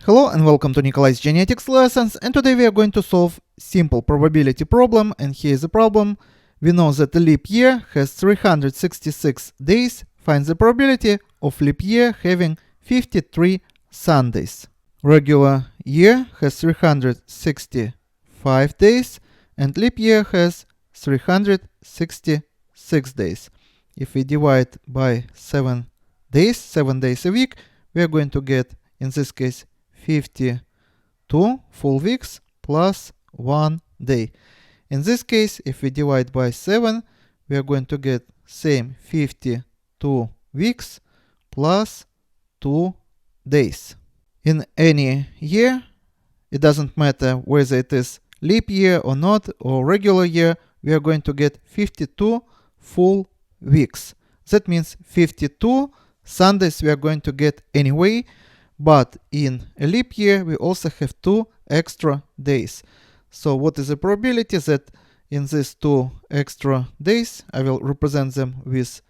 Hello and welcome to Nikolay's genetics lessons, and today we are going to solve simple probability problem. And here is the problem. We know that the leap year has 366 days. Find the probability of leap year having 53 Sundays. Regular year has 365 days and leap year has 366 days. If we divide by 7 days a week, we are going to get, in this case, 52 full weeks plus 1 day. In this case, if we divide by 7, we are going to get same 52 weeks plus 2 days. In any year, it doesn't matter whether it is leap year or not, or regular year, we are going to get 52 full weeks. That means 52 Sundays we are going to get anyway, but in a leap year we also have 2 extra days. So what is the probability that in these 2 extra days, I will represent them with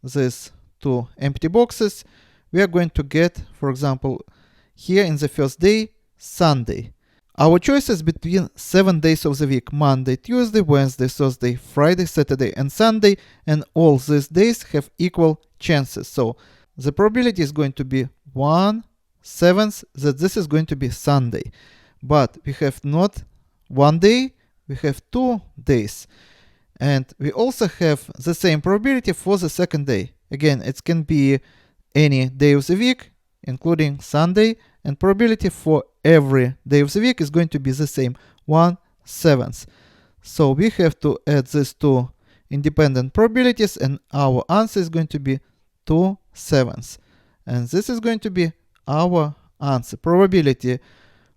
these 2 empty boxes, we are going to get, for example, here in the first day, Sunday. Our choice is between 7 days of the week: Monday, Tuesday, Wednesday, Thursday, Friday, Saturday, and Sunday, and all these days have equal chances. So the probability is going to be 1/7 that this is going to be Sunday. But we have not 1 day, we have 2 days. And we also have the same probability for the second day. Again, it can be any day of the week, including Sunday, and probability for every day of the week is going to be the same, 1/7. So we have to add these 2 independent probabilities, and our answer is going to be 2/7. And this is going to be our answer. Probability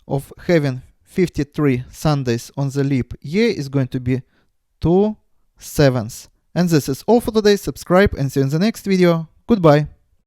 of having 53 Sundays on the leap year is going to be 2/7. And this is all for today. Subscribe and see you in the next video. Goodbye.